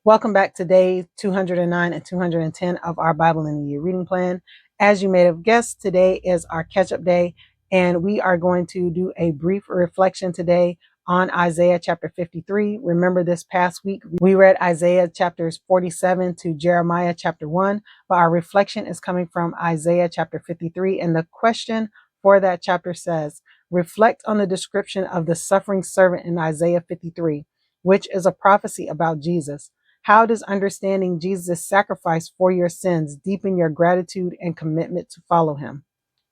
Welcome back to day 209 and 210 of our Bible in a Year reading plan. As you may have guessed, today is our catch-up day, and we are going to do a brief reflection today on Isaiah chapter 53. Remember, this past week we read Isaiah chapters 47 to Jeremiah chapter 1, but our reflection is coming from Isaiah chapter 53, and the question for that chapter says, reflect on the description of the suffering servant in Isaiah 53, which is a prophecy about Jesus. How does understanding Jesus' sacrifice for your sins deepen your gratitude and commitment to follow him?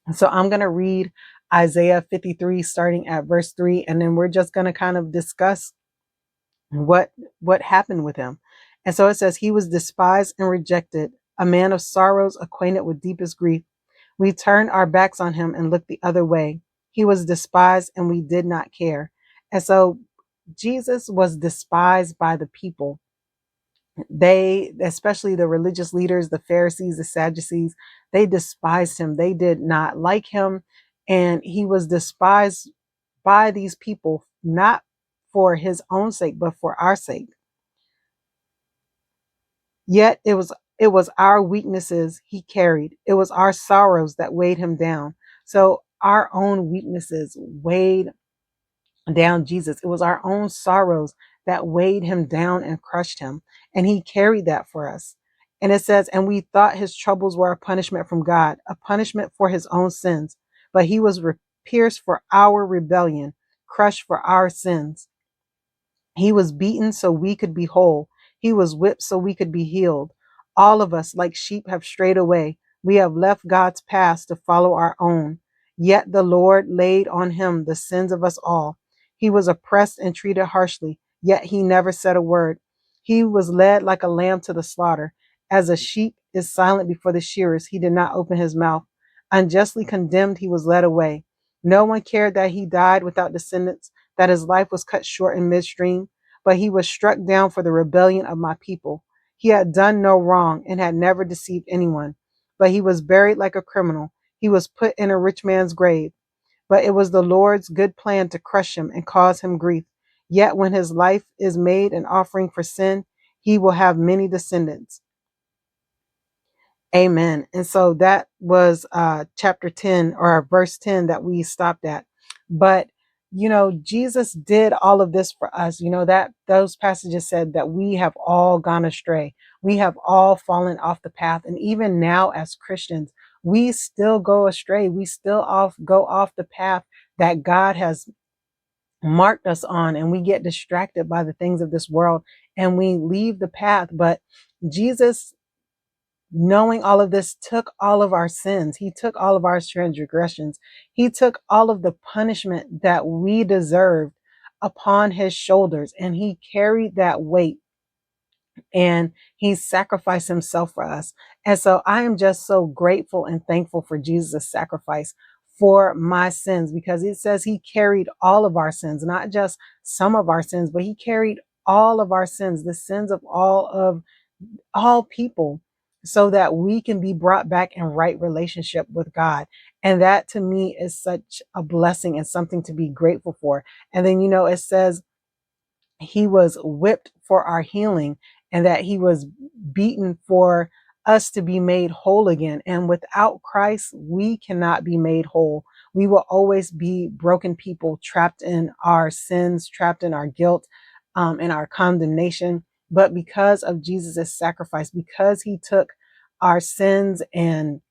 And so I'm going to read Isaiah 53 starting at verse 3, and then we're just going to kind of discuss what happened with him. And so it says, he was despised and rejected, a man of sorrows, acquainted with deepest grief. We turned our backs on him and looked the other way. He was despised and we did not care. And so Jesus was despised by the people. They, especially the religious leaders, the Pharisees, the Sadducees, they despised him. They did not like him. And he was despised by these people, not for his own sake, but for our sake. Yet it was our weaknesses he carried. It was our sorrows that weighed him down. So our own weaknesses weighed down Jesus. It was our own sorrows that weighed him down and crushed him. And he carried that for us. And it says, and we thought his troubles were a punishment from God, a punishment for his own sins. But he was pierced for our rebellion, crushed for our sins. He was beaten so we could be whole. He was whipped so we could be healed. All of us, like sheep, have strayed away. We have left God's paths to follow our own. Yet the Lord laid on him the sins of us all. He was oppressed and treated harshly, yet he never said a word. He was led like a lamb to the slaughter. As a sheep is silent before the shearers, he did not open his mouth. Unjustly condemned, he was led away. No one cared that he died without descendants, that his life was cut short in midstream, but he was struck down for the rebellion of my people. He had done no wrong and had never deceived anyone, but he was buried like a criminal. He was put in a rich man's grave. But it was the Lord's good plan to crush him and cause him grief. Yet when his life is made an offering for sin, he will have many descendants. Amen. And so that was chapter 10 or verse 10 that we stopped at. But Jesus did all of this for us. That those passages said that we have all gone astray. We have all fallen off the path. And even now as Christians, we still go astray. We still go off the path that God has marked us on, and we get distracted by the things of this world and we leave the path. But Jesus, knowing all of this, took all of our sins. He took all of our transgressions. He took all of the punishment that we deserved upon his shoulders, and he carried that weight, and he sacrificed himself for us. And so I am just so grateful and thankful for Jesus' sacrifice for my sins, because it says he carried all of our sins, not just some of our sins, but he carried all of our sins, the sins of all people, so that we can be brought back in right relationship with God. And that to me is such a blessing and something to be grateful for. And then, it says he was whipped for our healing, and that he was beaten for us to be made whole again. And without Christ, we cannot be made whole. We will always be broken people, trapped in our sins, trapped in our guilt, in our condemnation. But because of Jesus' sacrifice, because he took our sins and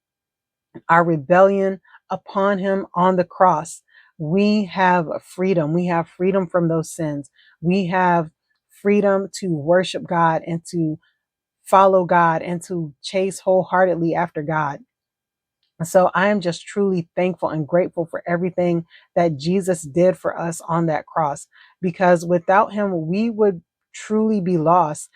our rebellion upon him on the cross, we have freedom. We have freedom from those sins. We have freedom to worship God and to follow God and to chase wholeheartedly after God. So I am just truly thankful and grateful for everything that Jesus did for us on that cross, because without him, we would truly be lost.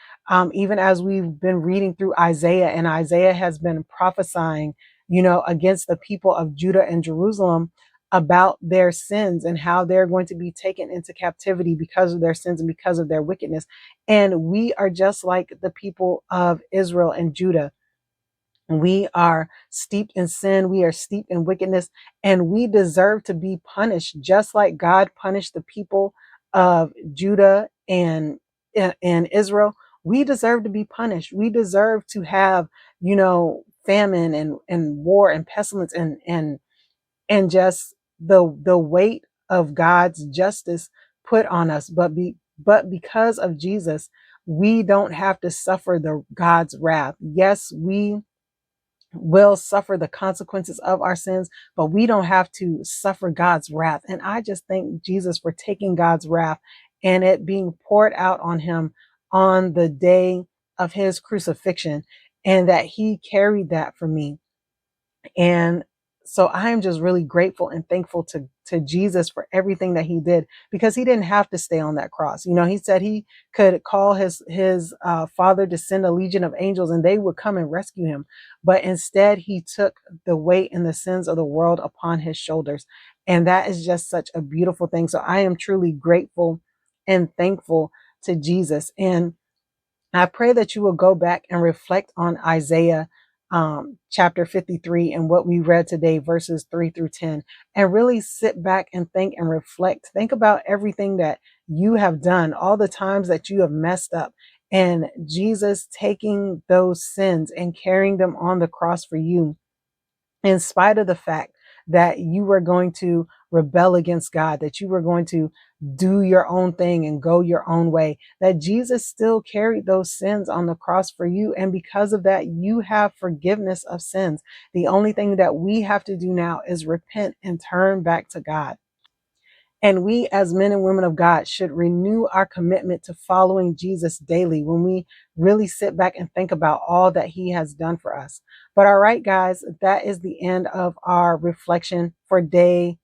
Even as we've been reading through Isaiah, and Isaiah has been prophesying, against the people of Judah and Jerusalem about their sins and how they're going to be taken into captivity because of their sins and because of their wickedness. And we are just like the people of Israel and Judah. We are steeped in sin. We are steeped in wickedness, and we deserve to be punished, just like God punished the people of Judah and Israel. we deserve to be punished. We deserve to have, famine and war and pestilence and just the weight of God's justice put on us. But because of Jesus, we don't have to suffer the God's wrath. Yes, we will suffer the consequences of our sins, but we don't have to suffer God's wrath. And I just thank Jesus for taking God's wrath and it being poured out on him on the day of his crucifixion, and that he carried that for me. And so I am just really grateful and thankful to Jesus for everything that he did, because he didn't have to stay on that cross. He said he could call his father to send a legion of angels and they would come and rescue him. But instead, he took the weight and the sins of the world upon his shoulders. And that is just such a beautiful thing. So I am truly grateful and thankful to Jesus. And I pray that you will go back and reflect on Isaiah chapter 53 and what we read today, verses 3 through 10, and really sit back and think and reflect. Think about everything that you have done, all the times that you have messed up, and Jesus taking those sins and carrying them on the cross for you, in spite of the fact that you were going to rebel against God, that you were going to do your own thing and go your own way, that Jesus still carried those sins on the cross for you. And because of that, you have forgiveness of sins. The only thing that we have to do now is repent and turn back to God. And we, as men and women of God, should renew our commitment to following Jesus daily when we really sit back and think about all that he has done for us. But all right, guys, that is the end of our reflection for day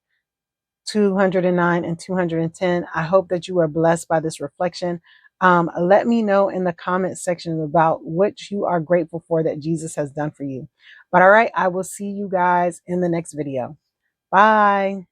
209 and 210. I hope that you are blessed by this reflection. Let me know in the comment section about what you are grateful for that Jesus has done for you. But all right, I will see you guys in the next video. Bye.